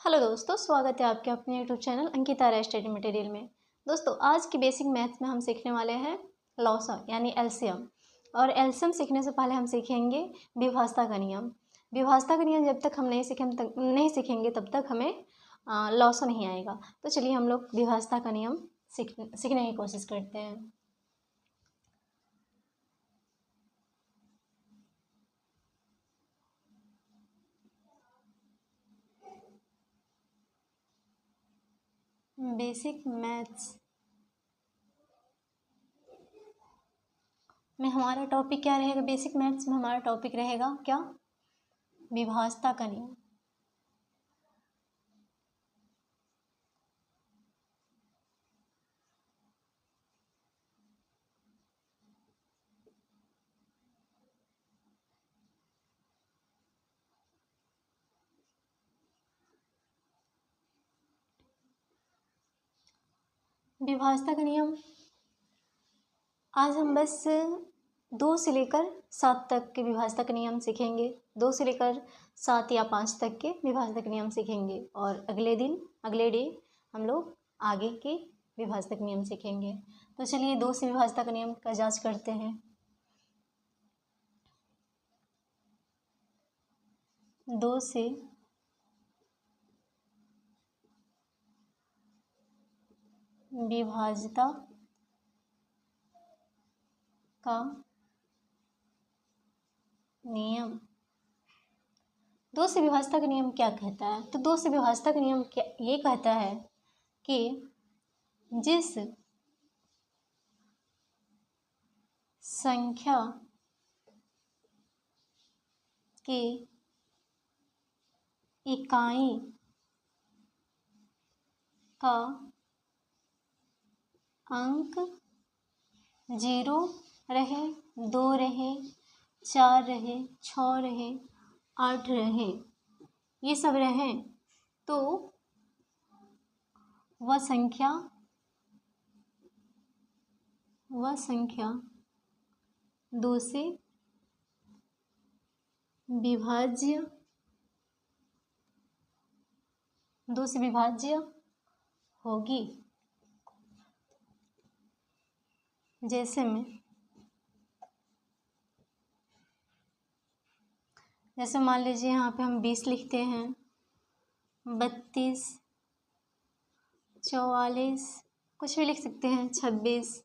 Hello दोस्तों, स्वागत है आपके अपने यूट्यूब चैनल अंकिता राय स्टडी मटेरियल में। दोस्तों, आज की बेसिक मैथ्स में हम सीखने वाले हैं लॉसा यानी एलसीएम। और एलसीएम सीखने से पहले हम सीखेंगे विभाज्यता का नियम। विभाज्यता का नियम जब तक हम नहीं सीखेंगे तब तक हमें लॉसा नहीं आएगा। तो चलिए हम लोग विभाज्यता का नियम सीखने की कोशिश करते हैं। बेसिक मैथ्स में हमारा टॉपिक क्या रहेगा? बेसिक मैथ्स में हमारा टॉपिक रहेगा क्या? विभाज्यता का नियम। विभाज्यता का नियम आज हम बस 2 से लेकर 7 तक के विभाज्यता का नियम सीखेंगे। 2 से लेकर 7 या 5 तक के विभाज्यता का नियम सीखेंगे और अगले डे हम लोग आगे के विभाज्यता का नियम सीखेंगे। तो चलिए 2 से विभाज्यता का नियम का जांच करते हैं। 2 से विभाज्यता का नियम। 2 से विभाज्यता का नियम क्या कहता है? तो 2 से विभाज्यता का नियम क्या ये कहता है कि जिस संख्या की इकाई का अंक 0 रहे, 2 रहे, 4 रहे, 6 रहे, 8 रहे, ये सब रहे, तो वह संख्या 2 से विभाज्य होगी। जैसे मान लीजिए यहाँ पे हम 20 लिखते हैं, 32, 44, कुछ भी लिख सकते हैं, 26,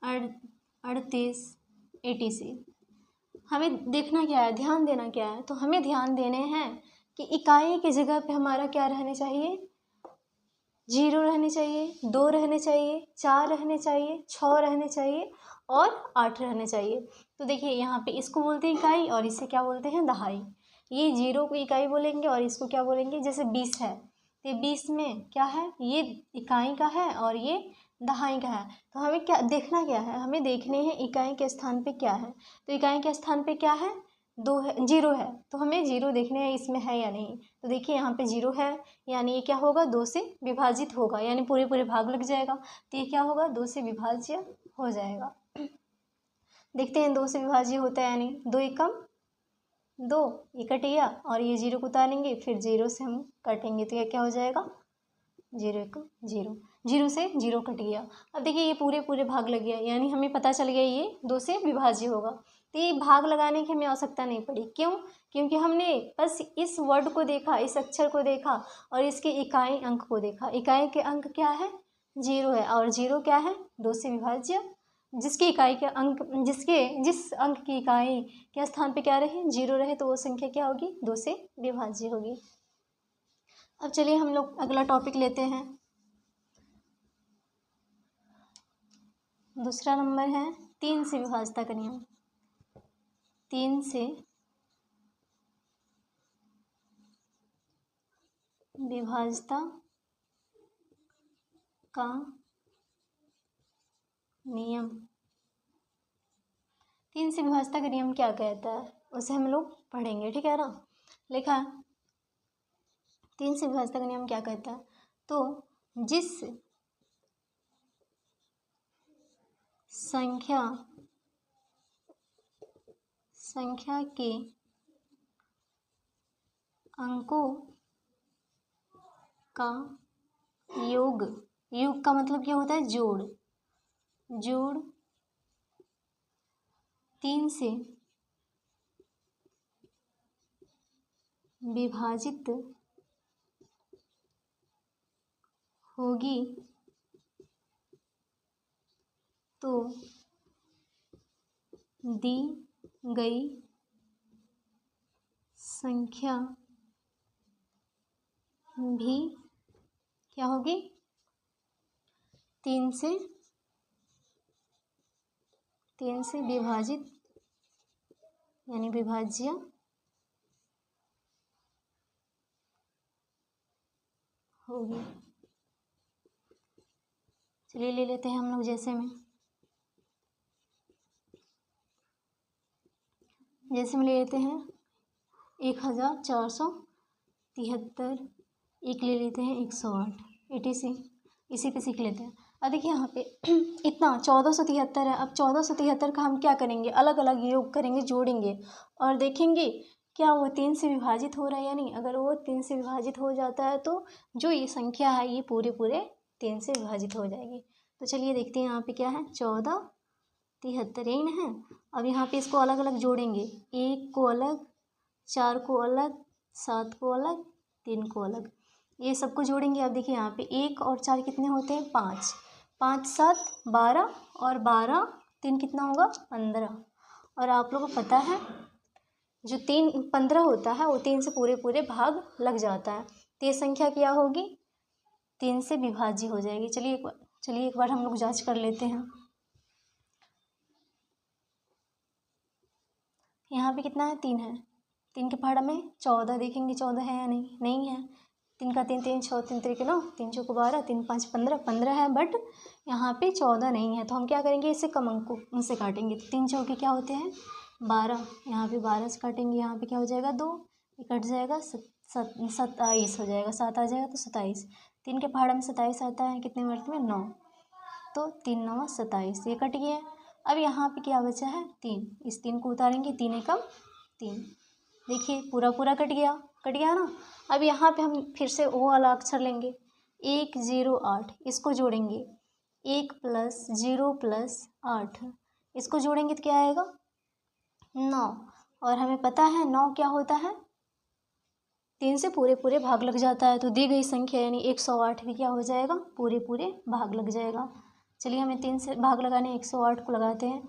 38, 86। हमें देखना क्या है, ध्यान देना क्या है? तो हमें ध्यान देने हैं कि इकाई की जगह पे हमारा क्या रहने चाहिए? 0 रहने चाहिए, 2 रहने चाहिए, 4 रहने चाहिए, 6 रहने चाहिए और 8 रहने चाहिए। तो देखिए यहाँ पे इसको बोलते हैं इकाई और इसे क्या बोलते हैं? दहाई। ये 0 को इकाई बोलेंगे और इसको क्या बोलेंगे? जैसे 20 है तो 20 में क्या है? ये इकाई का है और ये दहाई का है। तो हमें क्या देखना क्या है? हमें देखने हैं इकाई के स्थान पे क्या है। तो इकाई के स्थान पे क्या है? 2 है, 0 है, तो हमें 0 देखने हैं इसमें है या नहीं। तो देखिए यहाँ पे 0 है, यानी ये क्या होगा? 2 से विभाजित होगा, यानी पूरे भाग लग जाएगा। तो ये क्या होगा? 2 से विभाज्य हो जाएगा। देखते हैं 2 से विभाज्य होता है यानी 2 एकम 2, ये कट गया और ये 0 को उतारेंगे, फिर 0 से हम काटेंगे तो ये क्या हो जाएगा? 0 एकम 0, 0 से 0 कट गया। अब देखिए ये पूरे भाग लग गया, यानी हमें पता चल गया ये 2 से विभाज्य होगा। तो ये भाग लगाने की हमें आवश्यकता नहीं पड़ी। क्यों? क्योंकि हमने बस इस वर्ड को देखा, इस अक्षर को देखा और इसके इकाई अंक को देखा। इकाई के अंक क्या है? 0 है और 0 क्या है? 2 से विभाज्य। जिसकी इकाई के अंक जिस अंक की इकाई के स्थान पे क्या रहे? 0 रहे, तो वो संख्या क्या होगी? 2 से विभाज्य होगी। अब चलिए हम लोग अगला टॉपिक लेते हैं। दूसरा नंबर है 3 से विभाज्यता का नियम। 3 से विभाज्यता का नियम। 3 से विभाज्यता का नियम क्या कहता है उसे हम लोग पढ़ेंगे, ठीक है ना? लिखा 3 से विभाज्यता का नियम क्या कहता है? तो जिस संख्या के अंकों का योग, योग का मतलब क्या होता है? जोड़, जोड़ 3 से विभाजित होगी तो दी गई संख्या भी क्या होगी? 3 से विभाजित यानी विभाज्य होगी। चलिए ले लेते हैं हम लोग जैसे में ले लेते हैं 1473, एक ले लेते हैं 108, etc इसी पे सीख लेते हैं। अब देखिए यहाँ पे इतना 1473 है। अब 1473 का हम क्या करेंगे? अलग अलग योग करेंगे, जोड़ेंगे और देखेंगे क्या वो 3 से विभाजित हो रहा है या नहीं। अगर वो 3 से विभाजित हो जाता है तो जो ये संख्या है ये पूरे 3 से विभाजित हो जाएगी। तो चलिए देखते हैं यहाँ पे क्या है, 1473 यही ना है। अब यहाँ पे इसको अलग अलग जोड़ेंगे, 1 को अलग, 4 को अलग, 7 को अलग, 3 को अलग, ये सबको जोड़ेंगे। अब देखिए यहाँ पे 1 और 4 कितने होते हैं? 5, 5 7 12 और 12 3 कितना होगा? 15। और आप लोगों को पता है जो 3 15 होता है वो 3 से पूरे भाग लग जाता है, तो ये संख्या क्या होगी? 3 से विभाज्य हो जाएगी। चलिए एक बार हम लोग जांच कर लेते हैं। यहाँ पे कितना है? 3 है। 3 के पहाड़ा में 14 देखेंगे, 14 है या नहीं? नहीं है। 3 का 3 3 6 3 3 9, 3 चौक 12, 3 5 15, 15 है बट यहाँ पे 14 नहीं है। तो हम क्या करेंगे? इसे कम अंक को उनसे काटेंगे। तो 3 चौके क्या होते हैं? 12, यहाँ पे 12 से काटेंगे, यहाँ पे क्या हो जाएगा? 2, ये कट जाएगा, 27 हो जाएगा, 7 आ जाएगा तो 27। 3 के पहाड़ा में 27 आता है, कितने वर्ग में? 9, तो 3 9 27, ये कट गया। अब यहाँ पे क्या बचा है? 3, इस 3 को उतारेंगे, 3 एकम 3, देखिए पूरा कट गया ना। अब यहाँ पे हम फिर से वो वाला अक्षर लेंगे, 108, इसको जोड़ेंगे, 1 + 0 + 8, इसको जोड़ेंगे तो क्या आएगा? 9। और हमें पता है 9 क्या होता है? 3 से पूरे भाग लग जाता है। तो दी गई संख्या यानी 108 भी क्या हो जाएगा? पूरे भाग लग जाएगा। चलिए हमें 3 से भाग लगाने, 108 को लगाते हैं,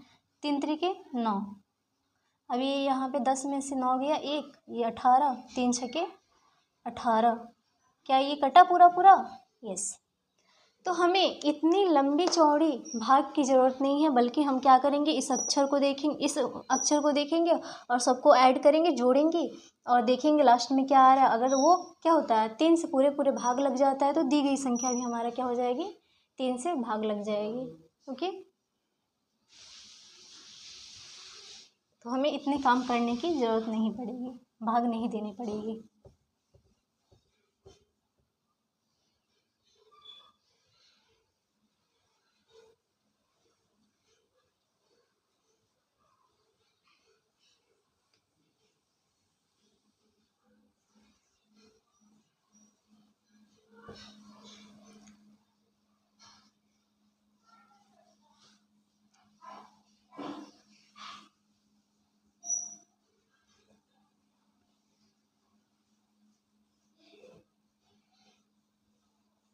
3 त्रिके 9। अब ये यहाँ पे 10 में से 9 गया 1, ये 18, 3 छके 18, क्या ये कटा पूरा? यस। तो हमें इतनी लंबी चौड़ी भाग की ज़रूरत नहीं है, बल्कि हम क्या करेंगे? इस अक्षर को देखेंगे और सबको ऐड करेंगे, जोड़ेंगे और देखेंगे लास्ट में क्या आ रहा है। अगर वो क्या होता है 3 से पूरे भाग लग जाता है तो दी गई संख्या भी हमारा क्या हो जाएगी? 3 से भाग लग जाएगी। ओके, तो हमें इतने काम करने की ज़रूरत नहीं पड़ेगी, भाग नहीं देनी पड़ेगी।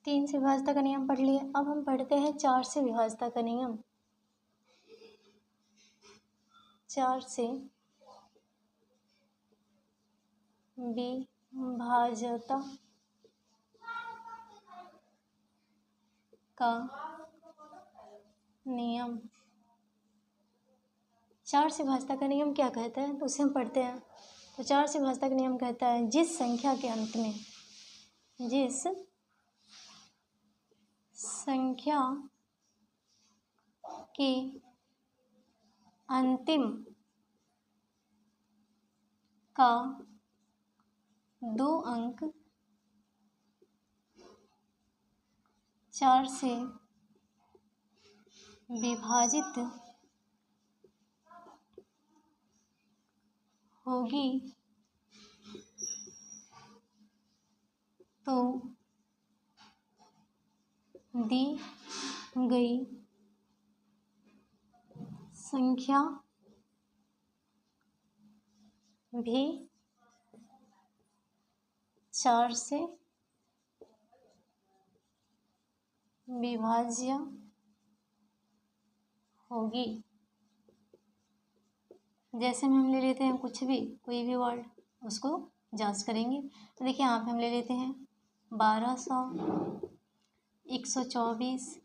तीन से विभाजता का नियम पढ़ लिए। अब हम पढ़ते हैं 4 से विभाजता का नियम। 4 से विभाजता का नियम। 4 से विभाजता का नियम क्या कहता है तो उसे हम पढ़ते हैं। तो 4 से विभाजता का नियम कहता है जिस संख्या के अंत में अंतिम का 2 अंक 4 से विभाजित होगी तो दी गई संख्या भी 4 से विभाज्य होगी। जैसे में हम ले लेते हैं कुछ भी, कोई भी वर्ड, उसको जांच करेंगे। तो देखिए यहाँ पे हम ले लेते हैं 1200, 124,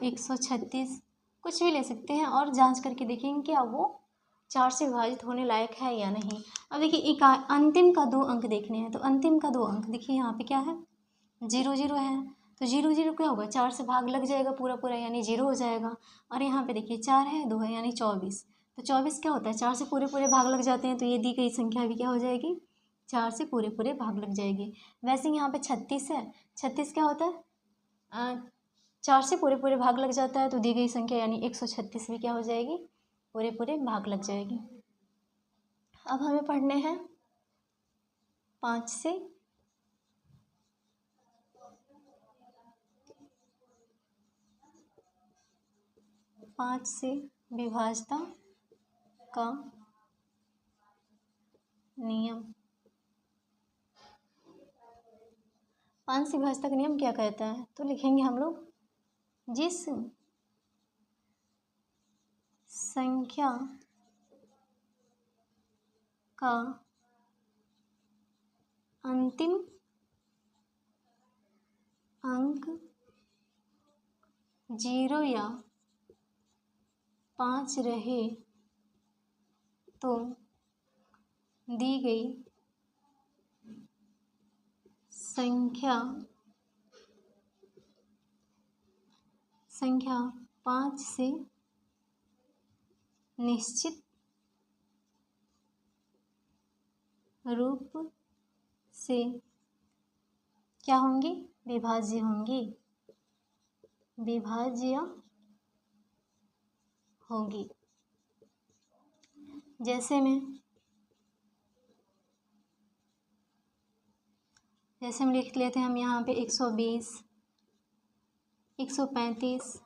136, कुछ भी ले सकते हैं और जांच करके देखेंगे क्या वो 4 से विभाजित होने लायक है या नहीं। अब देखिए अंतिम का 2 अंक देखने हैं, तो अंतिम का 2 अंक देखिए यहाँ पे क्या है, 0 0 है, तो 0 0 क्या होगा, 4 से भाग लग जाएगा पूरा पूरा, यानी 0 हो जाएगा। और यहाँ पे देखिए 4 है, 2 है, यानी 24। तो 24 क्या होता है, 4 से पूरे पूरे भाग लग जाते हैं, तो ये दी गई संख्या भी क्या हो जाएगी, 4 से पूरे पूरे भाग लग जाएगी। वैसे यहाँ पे 36 है, 36 क्या होता है, 4 से पूरे पूरे भाग लग जाता है, तो दी गई संख्या यानी 136 भी क्या हो जाएगी, पूरे पूरे भाग लग जाएगी। अब हमें पढ़ने हैं 5 से विभाज्यता का नियम। 5 से विभाज्यता का नियम क्या कहता है, तो लिखेंगे हम लोग, जिस संख्या का अंतिम अंक 0 या 5 रहे तो दी गई संख्या 5 से निश्चित रूप से क्या होंगी, विभाज्य होंगी, विभाज्य होगी। जैसे हम लिख लेते हैं हम यहाँ पे 120, 135,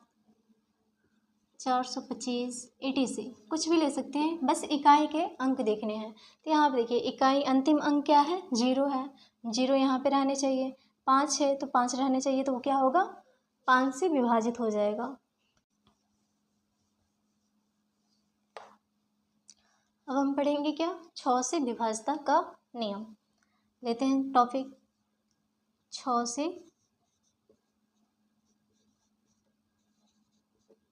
425, etc, कुछ भी ले सकते हैं, बस इकाई के अंक देखने हैं। तो यहाँ पे देखिए इकाई अंतिम अंक क्या है, 0 है, 0 यहाँ पे रहने चाहिए, 5 है तो 5 रहने चाहिए, तो वो क्या होगा, 5 से विभाजित हो जाएगा। अब हम पढ़ेंगे क्या, 6 से विभाज्यता का नियम। लेते हैं टॉपिक 6 से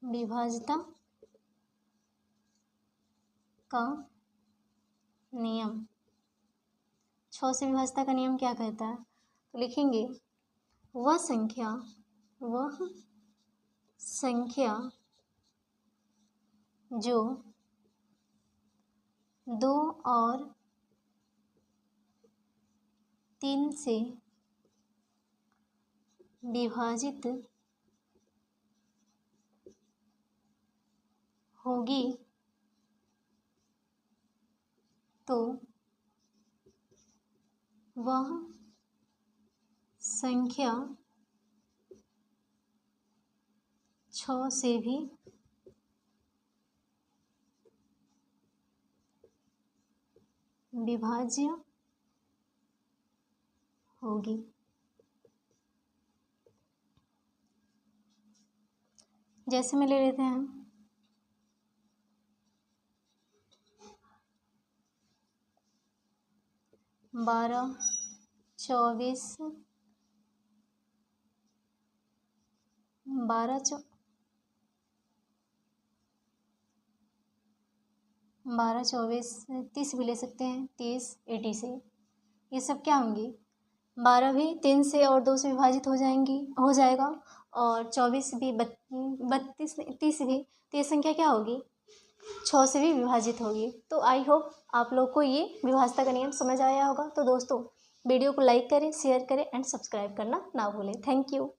विभाज्यता का नियम। 6 से विभाज्यता का नियम क्या कहता है, तो लिखेंगे, वह संख्या जो 2 और 3 से विभाजित होगी तो वह संख्या 6 से भी विभाज्य होगी। जैसे में ले लेते हैं 12, 24, 30 भी ले सकते हैं, 30, 80 से, ये सब क्या होंगी, 12 भी 3 से और 2 से विभाजित हो जाएगा, और 24 भी 32, 30 भी, तो ये संख्या क्या होगी, 6 से भी विभाजित होगी। तो आई होप आप लोग को ये विभाज्यता का नियम समझ आया होगा। तो दोस्तों वीडियो को लाइक करें, शेयर करें एंड सब्सक्राइब करना ना भूलें। Thank you.